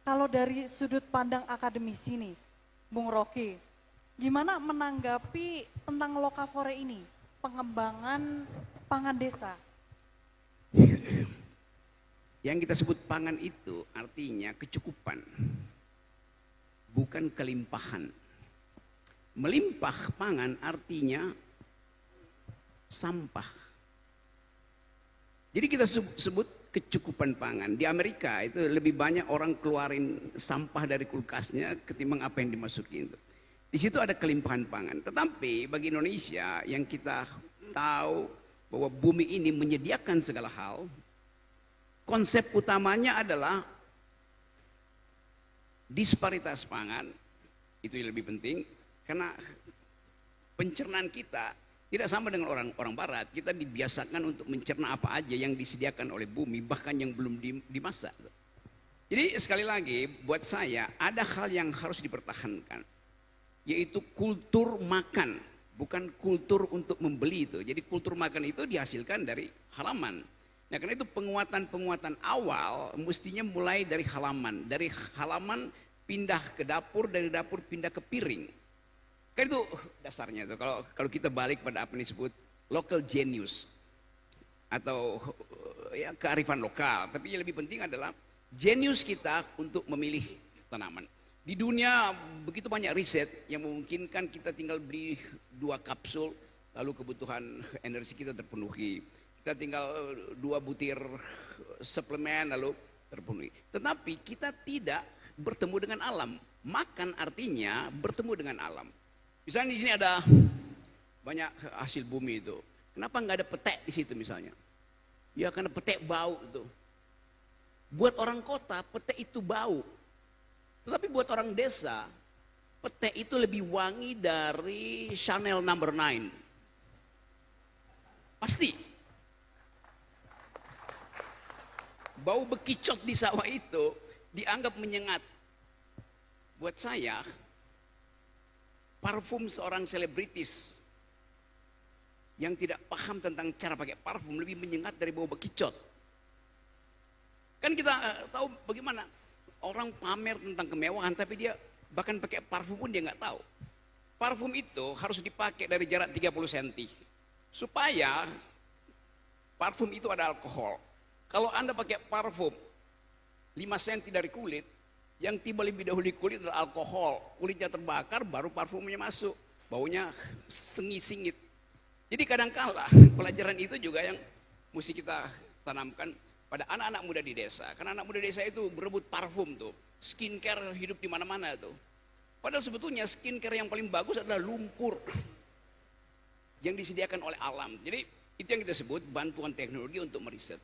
Kalau dari sudut pandang akademisi nih, Bung Rocky, gimana menanggapi tentang Lokavore ini, pengembangan pangan desa? Yang kita sebut pangan itu artinya kecukupan, bukan kelimpahan. Melimpah pangan artinya sampah. Jadi kita sebut kecukupan pangan. Di Amerika itu lebih banyak orang keluarin sampah dari kulkasnya ketimbang apa yang dimasukin itu. Di situ ada kelimpahan pangan. Tetapi bagi Indonesia yang kita tahu bahwa bumi ini menyediakan segala hal, konsep utamanya adalah disparitas pangan. Itu yang lebih penting karena pencernaan kita tidak sama dengan orang barat. Kita dibiasakan untuk mencerna apa aja yang disediakan oleh bumi, bahkan yang belum dimasak. Jadi sekali lagi buat saya ada hal yang harus dipertahankan, yaitu kultur makan, bukan kultur untuk membeli itu. Jadi kultur makan itu dihasilkan dari halaman. Nah karena itu penguatan awal mestinya mulai dari halaman. Dari halaman pindah ke dapur, dari dapur pindah ke piring. Kan itu dasarnya tuh. Kalau kita balik pada apa yang disebut local genius atau ya kearifan lokal. Tapi yang lebih penting adalah genius kita untuk memilih tanaman. Di dunia begitu banyak riset yang memungkinkan kita tinggal beli 2 kapsul lalu kebutuhan energi kita terpenuhi. Kita tinggal 2 butir suplemen lalu terpenuhi. Tetapi kita tidak bertemu dengan alam. Makan artinya bertemu dengan alam. Misalnya di sini ada banyak hasil bumi itu. Kenapa nggak ada petek di situ misalnya? Ya karena petek bau itu. Buat orang kota petek itu bau. Tetapi buat orang desa petek itu lebih wangi dari Chanel No. 9. Pasti. Bau bekicot di sawah itu dianggap menyengat. Buat saya parfum seorang selebritis yang tidak paham tentang cara pakai parfum lebih menyengat dari bau bekicot. Kan kita tahu bagaimana orang pamer tentang kemewahan tapi dia bahkan pakai parfum pun dia nggak tahu. Parfum itu harus dipakai dari jarak 30 cm supaya parfum itu ada alkohol. Kalau Anda pakai parfum 5 cm dari kulit, yang tiba lebih dahulu di kulit adalah alkohol. Kulitnya terbakar, baru parfumnya masuk. Baunya sengit-singit. Jadi kadang-kala pelajaran itu juga yang mesti kita tanamkan pada anak-anak muda di desa. Karena anak muda desa itu berebut parfum tuh. Skincare hidup di mana-mana tuh. Padahal sebetulnya skincare yang paling bagus adalah lumpur yang disediakan oleh alam. Jadi itu yang kita sebut bantuan teknologi untuk meriset.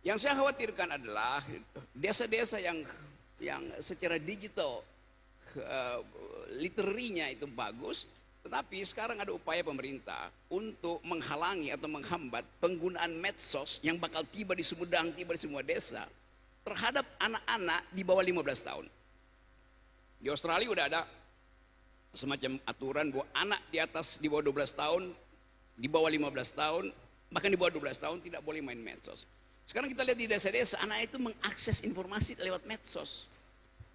Yang saya khawatirkan adalah desa-desa yang secara digital literarinya itu bagus, tetapi sekarang ada upaya pemerintah untuk menghalangi atau menghambat penggunaan medsos yang bakal tiba di Sumedang, tiba di semua desa terhadap anak-anak di bawah 15 tahun. Di Australia udah ada semacam aturan bahwa anak di bawah 12 tahun, di bawah 15 tahun, bahkan di bawah 12 tahun tidak boleh main medsos. Sekarang kita lihat di desa-desa, anak itu mengakses informasi lewat medsos.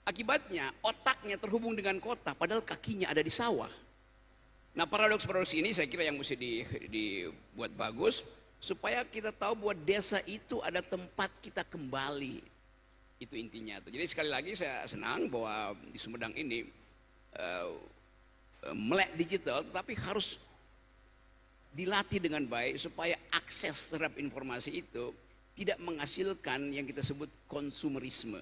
Akibatnya otaknya terhubung dengan kota, padahal kakinya ada di sawah. Nah paradoks-paradoks ini saya kira yang mesti dibuat bagus, supaya kita tahu bahwa desa itu ada tempat kita kembali. Itu intinya. Jadi sekali lagi saya senang bahwa di Sumedang ini melek digital, tapi harus dilatih dengan baik supaya akses terhadap informasi itu tidak menghasilkan yang kita sebut konsumerisme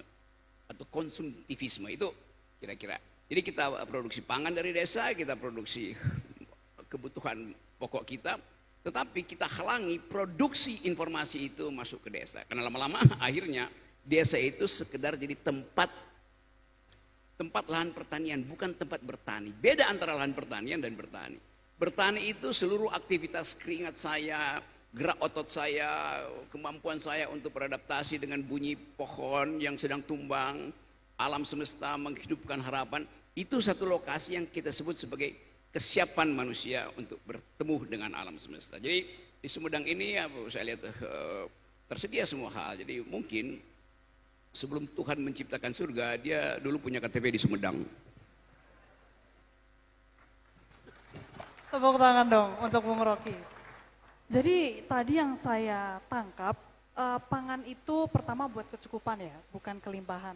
atau konsumtivisme. Itu kira-kira. Jadi kita produksi pangan dari desa, kita produksi kebutuhan pokok kita, tetapi kita halangi produksi informasi itu masuk ke desa. Karena lama-lama akhirnya desa itu sekedar jadi tempat lahan pertanian, bukan tempat bertani. Beda antara lahan pertanian dan bertani. Bertani itu seluruh aktivitas keringat saya, gerak otot saya, kemampuan saya untuk beradaptasi dengan bunyi pohon yang sedang tumbang, alam semesta menghidupkan harapan. Itu satu lokasi yang kita sebut sebagai kesiapan manusia untuk bertemu dengan alam semesta. Jadi di Sumedang ini saya lihat tersedia semua hal. Jadi mungkin sebelum Tuhan menciptakan surga, dia dulu punya KTP di Sumedang. Tepuk tangan dong untuk Bung Rocky. Jadi tadi yang saya tangkap, pangan itu pertama buat kecukupan ya, bukan kelimpahan.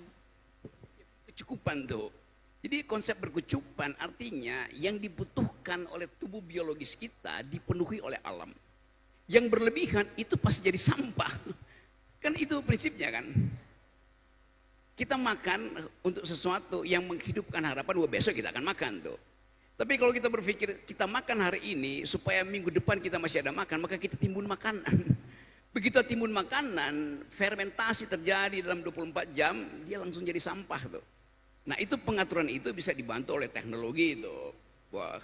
Kecukupan tuh. Jadi konsep berkecukupan artinya yang dibutuhkan oleh tubuh biologis kita dipenuhi oleh alam. Yang berlebihan itu pasti jadi sampah. Kan itu prinsipnya kan. Kita makan untuk sesuatu yang menghidupkan harapan, wah besok kita akan makan tuh. Tapi kalau kita berpikir kita makan hari ini supaya minggu depan kita masih ada makan, maka kita timbun makanan. Begitu timbun makanan, fermentasi terjadi dalam 24 jam, dia langsung jadi sampah tuh. Nah itu pengaturan itu bisa dibantu oleh teknologi itu. Wah,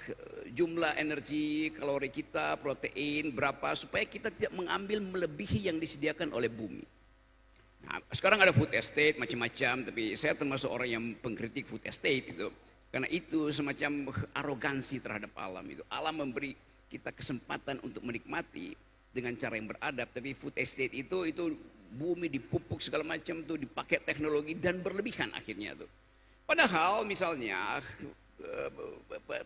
jumlah energi, kalori kita, protein, berapa, supaya kita tidak mengambil melebihi yang disediakan oleh bumi. Nah, sekarang ada food estate, macam-macam, tapi saya termasuk orang yang pengkritik food estate itu. Karena itu semacam arogansi terhadap alam itu. Alam memberi kita kesempatan untuk menikmati dengan cara yang beradab, tapi food estate itu bumi dipupuk segala macam tuh, dipakai teknologi dan berlebihan akhirnya tuh. Padahal misalnya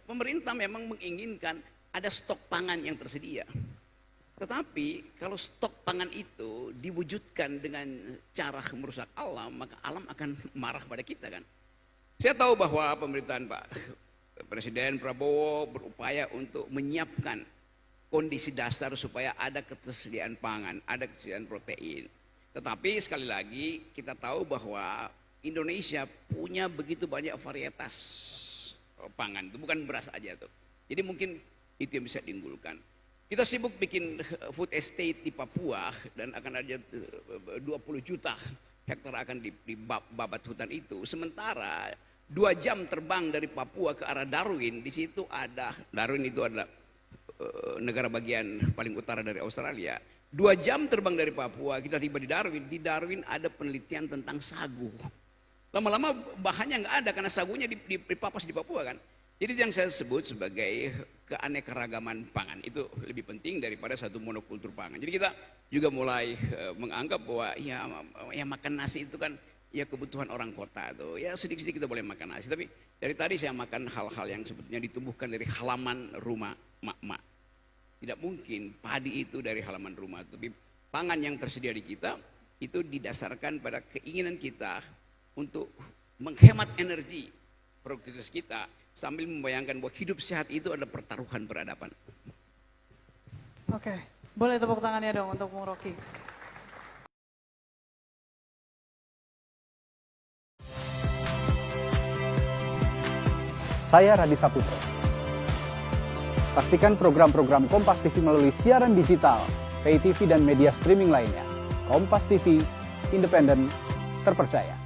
pemerintah memang menginginkan ada stok pangan yang tersedia. Tetapi kalau stok pangan itu diwujudkan dengan cara merusak alam, maka alam akan marah pada kita kan. Saya tahu bahwa pemerintahan Pak Presiden Prabowo berupaya untuk menyiapkan kondisi dasar supaya ada ketersediaan pangan, ada ketersediaan protein. Tetapi sekali lagi kita tahu bahwa Indonesia punya begitu banyak varietas pangan, itu bukan beras aja tuh. Jadi mungkin itu yang bisa diunggulkan. Kita sibuk bikin food estate di Papua dan akan ada 20 juta hektar akan dibabat hutan itu. Sementara 2 jam terbang dari Papua ke arah Darwin, di situ ada, Darwin itu adalah negara bagian paling utara dari Australia. 2 jam terbang dari Papua, kita tiba di Darwin ada penelitian tentang sagu. Lama-lama bahannya nggak ada karena sagunya dipapas di Papua kan. Jadi yang saya sebut sebagai keanekaragaman pangan itu lebih penting daripada satu monokultur pangan. Jadi kita juga mulai menganggap bahwa ya makan nasi itu kan ya kebutuhan orang kota tuh. Ya sedikit-sedikit kita boleh makan nasi. Tapi dari tadi saya makan hal-hal yang sebetulnya ditumbuhkan dari halaman rumah mak-mak. Tidak mungkin padi itu dari halaman rumah. Tapi pangan yang tersedia di kita itu didasarkan pada keinginan kita untuk menghemat energi produktivitas kita sambil membayangkan bahwa hidup sehat itu adalah pertaruhan peradaban. Oke, boleh tepuk tangannya dong untuk Bung Rocky. Saya Radi Saputro. Saksikan program-program Kompas TV melalui siaran digital, pay TV dan media streaming lainnya. Kompas TV, independen, terpercaya.